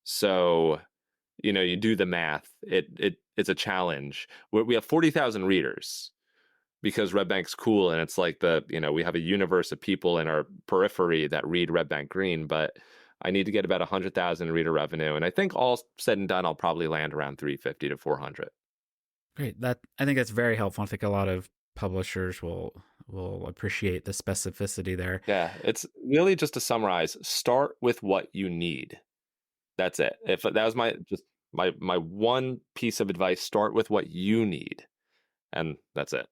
So, you know, you do the math. It's a challenge. We have 40,000 readers because Red Bank's cool, and it's like we have a universe of people in our periphery that read Red Bank Green, but I need to get about 100,000 reader revenue, and I think all said and done, I'll probably land around 350 to 400. Great. I think that's very helpful. I think a lot of publishers will appreciate the specificity there. Yeah, it's really, just to summarize, start with what you need. That's it. If that was my one piece of advice, start with what you need, and that's it.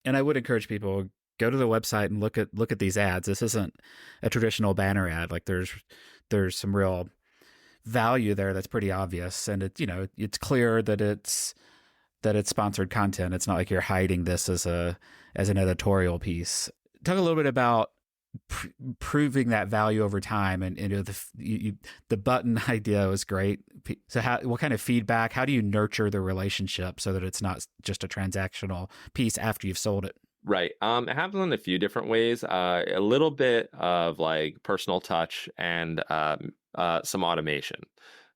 And I would encourage people, go to the website and look at these ads. This isn't a traditional banner ad. Like there's some real value there that's pretty obvious, and it's clear that it's sponsored content. It's not like you're hiding this as an editorial piece. Talk a little bit about proving that value over time, and the button idea was great. So what kind of feedback, how do you nurture the relationship so that it's not just a transactional piece after you've sold it? Right. It happens in a few different ways. A little bit of like personal touch and some automation.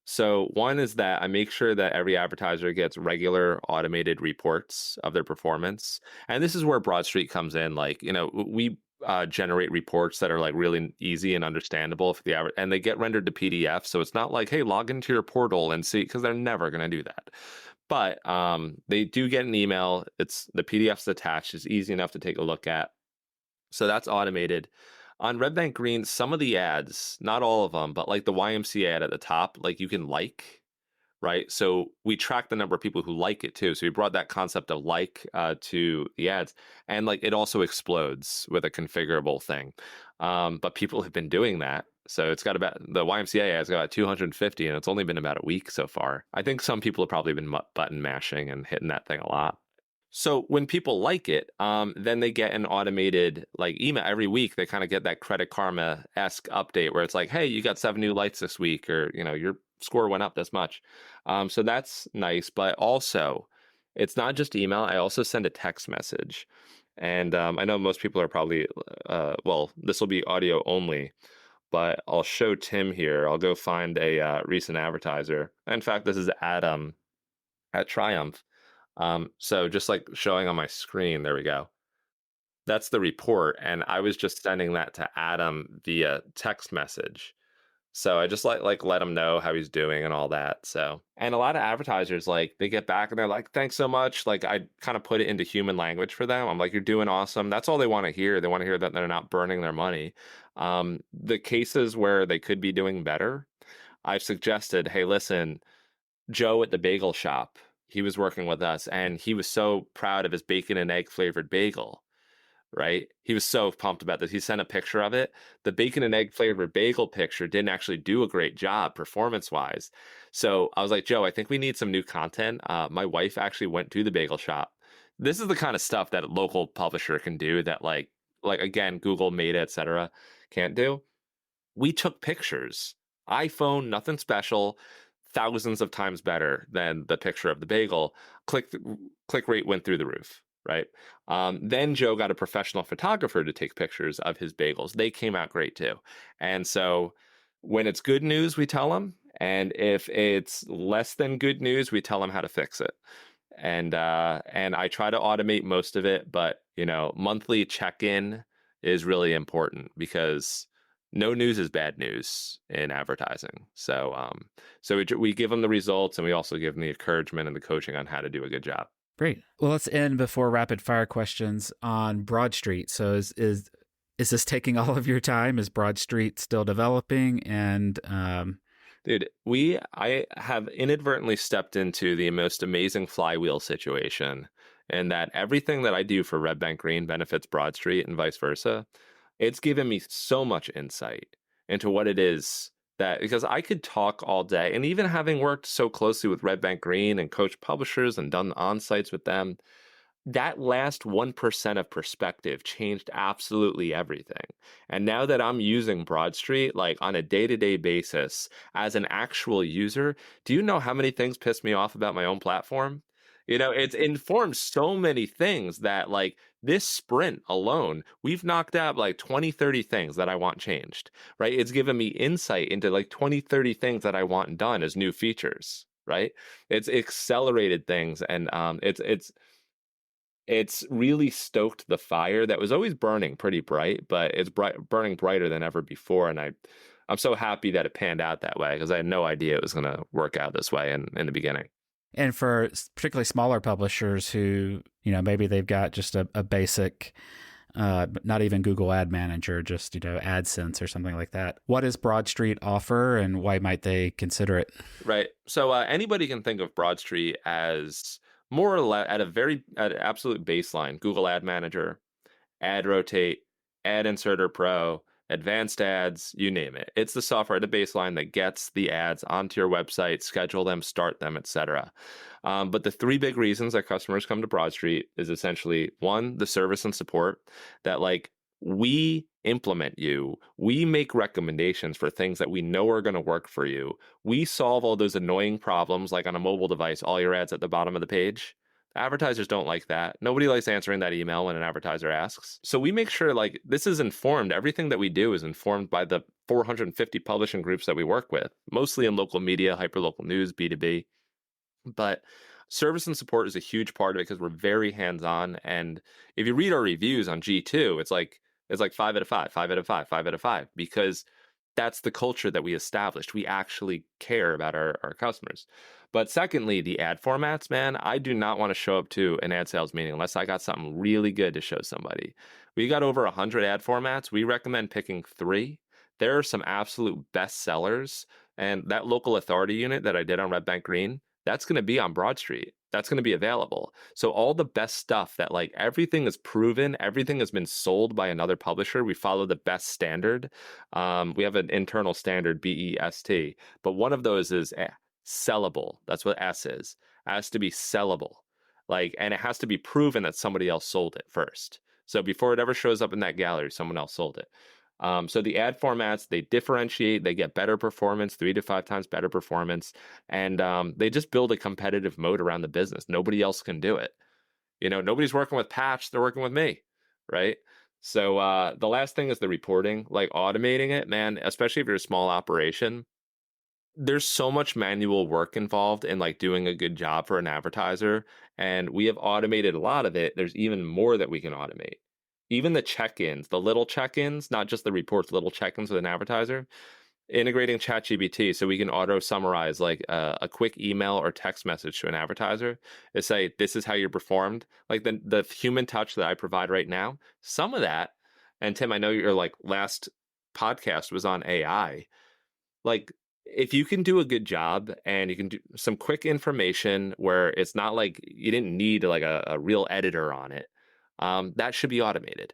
So one is that I make sure that every advertiser gets regular automated reports of their performance. And this is where Broadstreet comes in. Like, we generate reports that are like really easy and understandable for the average, and they get rendered to PDF. So it's not like, hey, log into your portal and see, because they're never going to do that. But they do get an email. It's the PDF's attached. It's easy enough to take a look at. So that's automated. On Red Bank Green, some of the ads, not all of them, but like the YMCA ad at the top, like you can right? So we track the number of people who like it too. So we brought that concept of to the ads, and like it also explodes with a configurable thing. But people have been doing that. So it's got about, the YMCA ad's got about 250, and it's only been about a week so far. I think some people have probably been button mashing and hitting that thing a lot. So when people like it, then they get an automated like email every week. They kind of get that Credit Karma-esque update where it's like, hey, you got 7 new lights this week, or your score went up this much. So that's nice. But also, it's not just email. I also send a text message. And I know most people are probably, this will be audio only, but I'll show Tim here. I'll go find a recent advertiser. In fact, this is Adam at Triumph. So just like showing on my screen, there we go. That's the report. And I was just sending that to Adam via text message. So I just like let him know how he's doing and all that. So, and a lot of advertisers, like they get back and they're like, thanks so much. Like I kind of put it into human language for them. I'm like, you're doing awesome. That's all they want to hear. They want to hear that they're not burning their money. The cases where they could be doing better, I've suggested, hey, listen, Joe at the bagel shop, he was working with us and he was so proud of his bacon and egg flavored bagel, right? He was so pumped about this. He sent a picture of it. The bacon and egg flavored bagel picture didn't actually do a great job performance wise. So I was like, Joe, I think we need some new content. My wife actually went to the bagel shop. This is the kind of stuff that a local publisher can do that like again, Google, Meta, etc. can't do. We took pictures, iPhone, nothing special, thousands of times better than the picture of the bagel. Click rate went through the roof, right? Then Joe got a professional photographer to take pictures of his bagels. They came out great too. And so when it's good news, we tell them. And if it's less than good news, we tell them how to fix it. And I try to automate most of it, but monthly check-in is really important because no news is bad news in advertising. So we give them the results, and we also give them the encouragement and the coaching on how to do a good job. Great. Well, let's end before rapid fire questions on Broadstreet. So is this taking all of your time? Is Broadstreet still developing? And Dude, I have inadvertently stepped into the most amazing flywheel situation, and that everything that I do for Red Bank Green benefits Broadstreet and vice versa. It's given me so much insight into what it is that, because I could talk all day, and even having worked so closely with Red Bank Green and coached publishers and done on-sites with them, that last 1% of perspective changed absolutely everything. And now that I'm using Broadstreet, like on a day-to-day basis as an actual user, do you know how many things piss me off about my own platform? It's informed so many things that, like, this sprint alone, we've knocked out like 20, 30 things that I want changed, right? It's given me insight into like 20, 30 things that I want done as new features, right? It's accelerated things, and it's really stoked the fire that was always burning pretty bright, but it's burning brighter than ever before. And I'm so happy that it panned out that way, because I had no idea it was going to work out this way in the beginning. And for particularly smaller publishers who, maybe they've got just a basic, not even Google Ad Manager, just, AdSense or something like that. What does Broadstreet offer, and why might they consider it? Right. So anybody can think of Broadstreet as more or less at an absolute baseline: Google Ad Manager, Ad Rotate, Ad Inserter Pro, advanced ads, you name it. It's the software at a baseline that gets the ads onto your website, schedule them, start them, etc. But the three big reasons that customers come to Broadstreet is essentially, one, the service and support, that like we implement you, we make recommendations for things that we know are going to work for you. We solve all those annoying problems, like on a mobile device, all your ads at the bottom of the page. Advertisers don't like that. Nobody likes answering that email when an advertiser asks. So we make sure like this is informed. Everything that we do is informed by the 450 publishing groups that we work with, mostly in local media, hyperlocal news, B2B. But service and support is a huge part of it because we're very hands-on. And if you read our reviews on G2, it's like 5 out of 5, 5 out of 5, 5 out of 5, because that's the culture that we established. We actually care about our customers. But secondly, the ad formats, man, I do not want to show up to an ad sales meeting unless I got something really good to show somebody. We got over 100 ad formats. We recommend picking 3. There are some absolute best sellers. And that local authority unit that I did on Red Bank Green, that's going to be on Broadstreet. That's going to be available. So all the best stuff that like everything is proven, everything has been sold by another publisher. We follow the best standard. We have an internal standard, BEST, but one of those is sellable. That's what S is. It has to be sellable. And it has to be proven that somebody else sold it first. So before it ever shows up in that gallery, someone else sold it. So the ad formats, they differentiate, they get better performance, 3 to 5 times better performance, and they just build a competitive moat around the business. Nobody else can do it. Nobody's working with Patch, they're working with me, right? So the last thing is the reporting, like automating it, man, especially if you're a small operation. There's so much manual work involved in like doing a good job for an advertiser, and we have automated a lot of it. There's even more that we can automate. Even the check-ins, the little check-ins, not just the reports, little check-ins with an advertiser, integrating ChatGPT so we can auto summarize like a quick email or text message to an advertiser to say, this is how you performed. Like the human touch that I provide right now, some of that, and Tim, I know your like last podcast was on AI. Like, if you can do a good job and you can do some quick information where it's not like you didn't need like a real editor on it, that should be automated.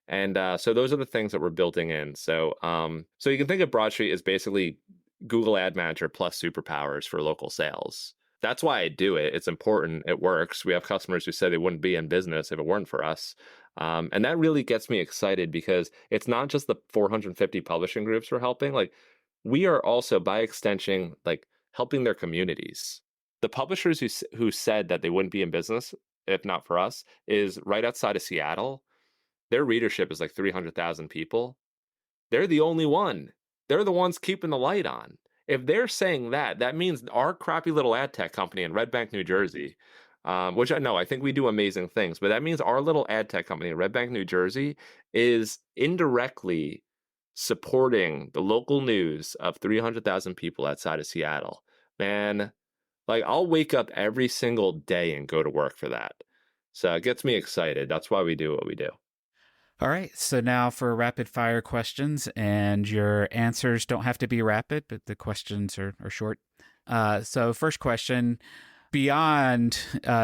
And so those are the things that we're building in. So you can think of Broadstreet as basically Google Ad Manager plus superpowers for local sales. That's why I do it. It's important. It works. We have customers who said they wouldn't be in business if it weren't for us. And that really gets me excited because it's not just the 450 publishing groups we're helping. Like, we are also, by extension, like helping their communities. The publishers who said that they wouldn't be in business if not for us is right outside of Seattle. Their readership is like 300,000 people. They're the only one. They're the ones keeping the light on. If they're saying that, that means our crappy little ad tech company in Red Bank, New Jersey, which I know, I think we do amazing things, but that means our little ad tech company in Red Bank, New Jersey is indirectly supporting the local news of 300,000 people outside of Seattle. Man, like I'll wake up every single day and go to work for that. So it gets me excited. That's why we do what we do. All right. So now for rapid fire questions, and your answers don't have to be rapid, but the questions are short. So, first question, beyond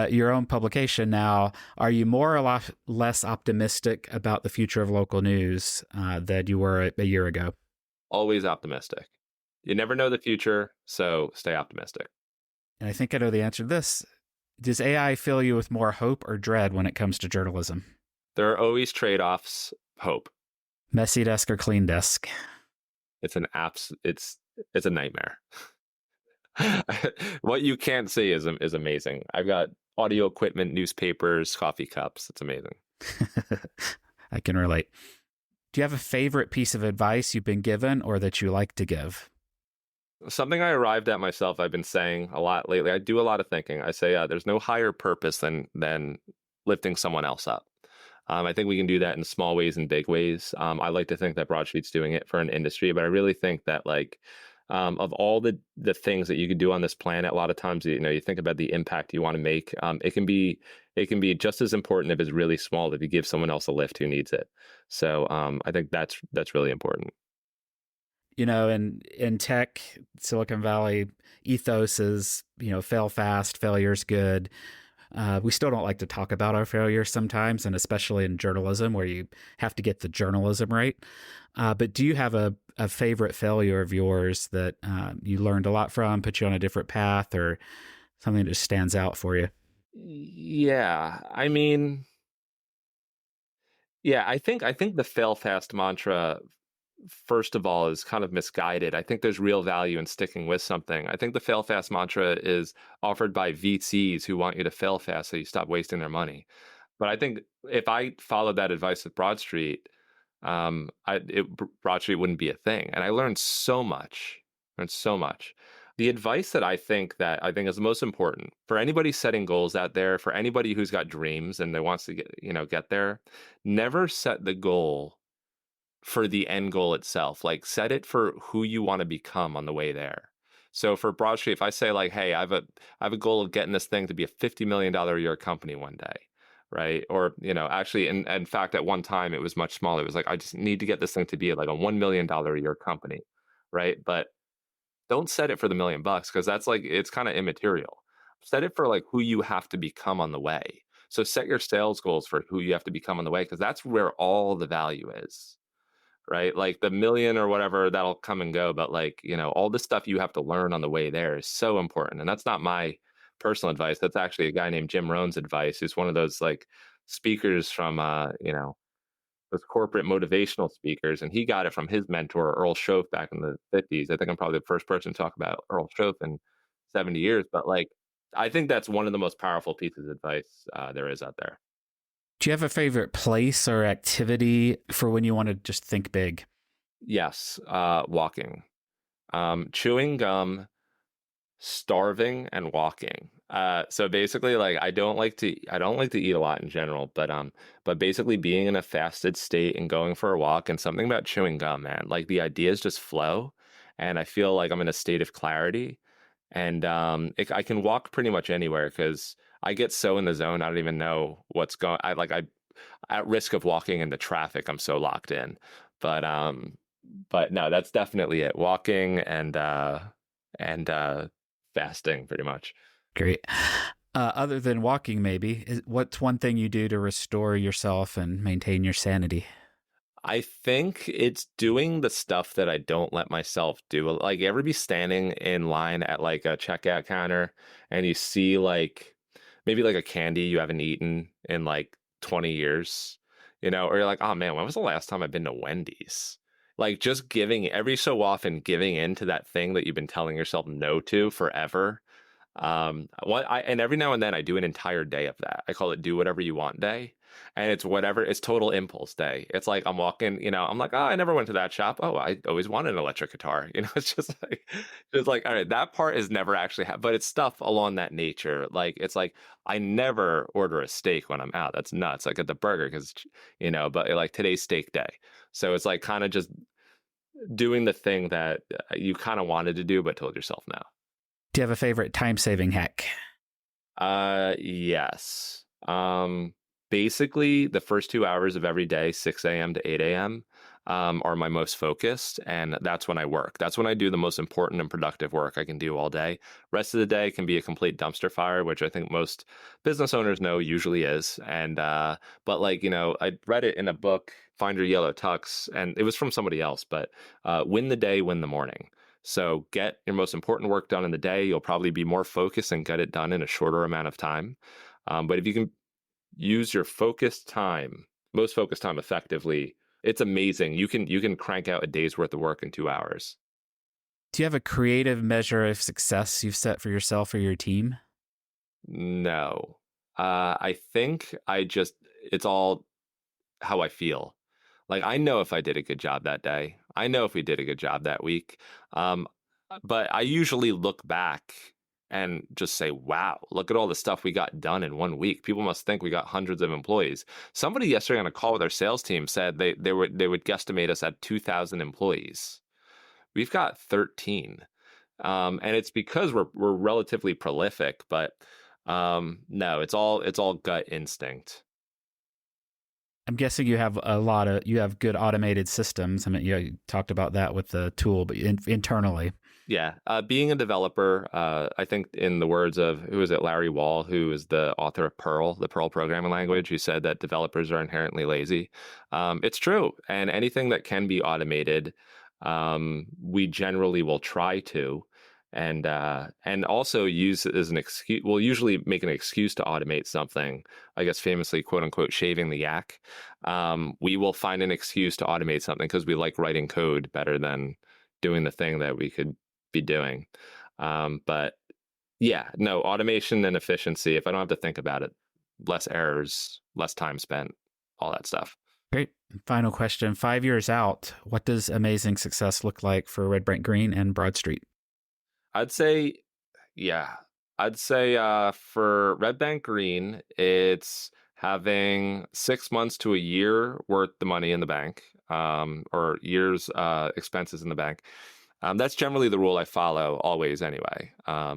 your own publication now, are you more or less optimistic about the future of local news than you were a year ago? Always optimistic. You never know the future, so stay optimistic. And I think I know the answer to this. Does AI fill you with more hope or dread when it comes to journalism? There are always trade-offs. Hope. Messy desk or clean desk? It's a nightmare. What you can't see is amazing. I've got audio equipment, newspapers, coffee cups. It's amazing. I can relate. Do you have a favorite piece of advice you've been given or that you like to give? Something I arrived at myself, I've been saying a lot lately. I do a lot of thinking. I say, there's no higher purpose than lifting someone else up. I think we can do that in small ways and big ways. I like to think that Broadstreet's doing it for an industry, but I really think that of all the things that you could do on this planet, a lot of times, you think about the impact you want to make. It can be just as important if it's really small if you give someone else a lift who needs it. So I think that's really important. In tech, Silicon Valley ethos is, fail fast, failure's good. We still don't like to talk about our failures sometimes, and especially in journalism where you have to get the journalism right. But do you have a favorite failure of yours that you learned a lot from, put you on a different path, or something that just stands out for you? Yeah, I mean, I think the fail fast mantra, first of all, is kind of misguided. I think there's real value in sticking with something. I think the fail fast mantra is offered by VCs who want you to fail fast so you stop wasting their money. But I think if I followed that advice with Broadstreet, Broadstreet wouldn't be a thing. And I learned so much. The advice that I think is the most important for anybody setting goals out there, for anybody who's got dreams and that wants to get there, never set the goal for the end goal itself. Like, set it for who you want to become on the way there. So for Broadstreet, if I say hey, I have a goal of getting this thing to be a $50 million a year company one day, right? Or, actually, in fact, at one time it was much smaller. It was I just need to get this thing to be a $1 million a year company, right? But don't set it for the $1 million because that's it's kind of immaterial. Set it for who you have to become on the way. So set your sales goals for who you have to become on the way, because that's where all the value is. Right? The million or whatever, that'll come and go. But all the stuff you have to learn on the way there is so important. And that's not my personal advice. That's actually a guy named Jim Rohn's advice, who's one of those speakers from, those corporate motivational speakers. And he got it from his mentor, Earl Shoaff, back in the 50s. I think I'm probably the first person to talk about Earl Shoaff in 70 years. But I think that's one of the most powerful pieces of advice there is out there. Do you have a favorite place or activity for when you want to just think big? Yes, walking, chewing gum, starving, and walking. So basically, I don't like to eat a lot in general, but basically being in a fasted state and going for a walk, and something about chewing gum, man, the ideas just flow, and I feel I'm in a state of clarity, and I can walk pretty much anywhere because I get so in the zone, I don't even know what's going. I at risk of walking into traffic, I'm so locked in. But no, that's definitely it. Walking and fasting, pretty much. Great. Other than walking, maybe, what's one thing you do to restore yourself and maintain your sanity? I think it's doing the stuff that I don't let myself do. You ever be standing in line at a checkout counter and you see maybe a candy you haven't eaten in 20 years, or you're oh man, when was the last time I've been to Wendy's? Just every so often giving in to that thing that you've been telling yourself no to forever. And every now and then I do an entire day of that. I call it do whatever you want day. And it's total impulse day. It's I'm walking, I'm oh, I never went to that shop. Oh, I always wanted an electric guitar. It's just all right, that part is never actually but it's stuff along that nature. It's I never order a steak when I'm out. That's nuts. At the burger, because, but today's steak day. So it's kind of just doing the thing that you kind of wanted to do, but told yourself no. Do you have a favorite time-saving hack? Yes. basically the first 2 hours of every day, 6 a.m. to 8 a.m., are my most focused. And that's when I work. That's when I do the most important and productive work I can do all day. Rest of the day can be a complete dumpster fire, which I think most business owners know usually is. And, but like, I read it in a book, Find Your Yellow Tux, and it was from somebody else, but win the day, win the morning. So get your most important work done in the day. You'll probably be more focused and get it done in a shorter amount of time. But if you can use your most focused time effectively, it's amazing. You can crank out a day's worth of work in 2 hours. Do you have a creative measure of success you've set for yourself or your team? No. I think it's all how I feel. Like, I know if I did a good job that day. I know if we did a good job that week. But I usually look back and just say, wow, look at all the stuff we got done in 1 week. People must think we got hundreds of employees. Somebody yesterday on a call with our sales team said they would guesstimate us at 2,000 employees. We've got 13. And it's because we're relatively prolific, but no, it's all gut instinct. I'm guessing you have good automated systems. I mean, you talked about that with the tool, but internally. Yeah. Being a developer, I think in the words of, who is it, Larry Wall, who is the author of Perl, the Perl programming language, who said that developers are inherently lazy. It's true. And anything that can be automated, we generally will try to. And also use it as an excuse. We'll usually make an excuse to automate something, I guess famously, quote unquote, shaving the yak. We will find an excuse to automate something because we like writing code better than doing the thing that we could be doing. But yeah, no, automation and efficiency, if I don't have to think about it, less errors, less time spent, all that stuff. Great. Final question. 5 years out, what does amazing success look like for redbankgreen and Broadstreet? I'd say for redbankgreen, it's having 6 months to a year worth the money in the bank, or year's expenses in the bank. That's generally the rule I follow always anyway. I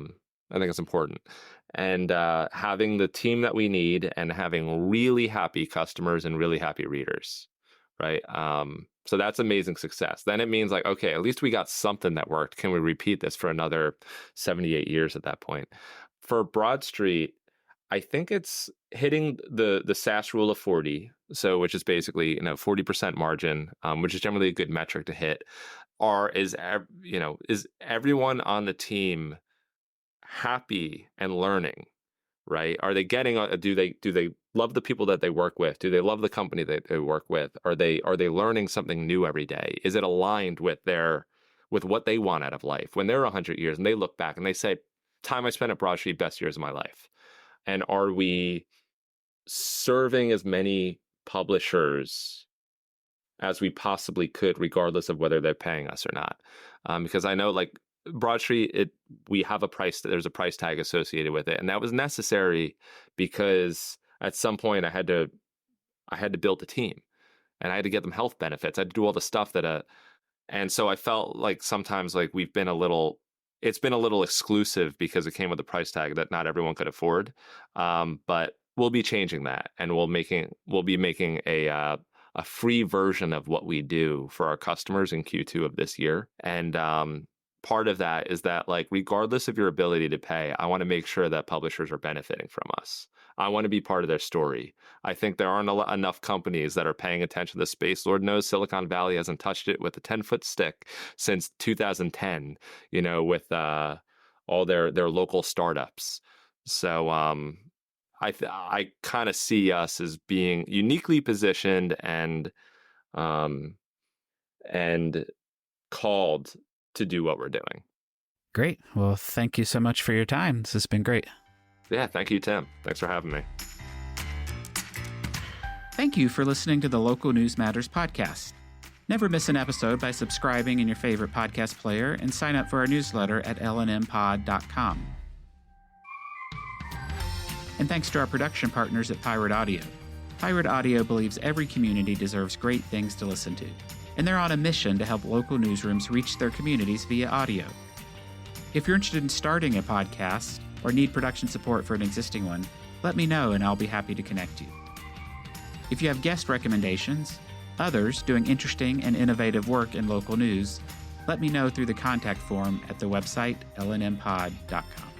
think it's important. And having the team that we need and having really happy customers and really happy readers, right? So that's amazing success. Then it means like, okay, at least we got something that worked. Can we repeat this for another 78 years at that point? For Broadstreet, I think it's hitting the SaaS rule of 40. So, which is basically, 40% margin, which is generally a good metric to hit. Is everyone on the team happy and learning, right? Are they getting, do they love the people that they work with? Do they love the company that they work with? Are they learning something new every day? Is it aligned with what they want out of life? When they're 100 years and they look back and they say, time I spent at Broadstreet, best years of my life. And are we serving as many publishers as we possibly could, regardless of whether they're paying us or not? Because I know, like, Broadstreet, we have there's a price tag associated with it. And that was necessary because at some point I had to build a team and I had to get them health benefits. I had to do all the stuff and so I felt like sometimes like it's been a little exclusive because it came with a price tag that not everyone could afford. But we'll be changing that, and we'll be making a free version of what we do for our customers in Q2 of this year. And part of that is that, like, regardless of your ability to pay, I want to make sure that publishers are benefiting from us. I want to be part of their story. I think there aren't enough companies that are paying attention to the space. Lord knows Silicon Valley hasn't touched it with a 10-foot stick since 2010, with all their local startups. So I kind of see us as being uniquely positioned and called to do what we're doing. Great. Well, thank you so much for your time. This has been great. Yeah, thank you, Tim. Thanks for having me. Thank you for listening to the Local News Matters podcast. Never miss an episode by subscribing in your favorite podcast player and sign up for our newsletter at lnmpod.com. And thanks to our production partners at Pirate Audio. Pirate Audio believes every community deserves great things to listen to, and they're on a mission to help local newsrooms reach their communities via audio. If you're interested in starting a podcast or need production support for an existing one, let me know and I'll be happy to connect you. If you have guest recommendations, others doing interesting and innovative work in local news, let me know through the contact form at the website lnmpod.com.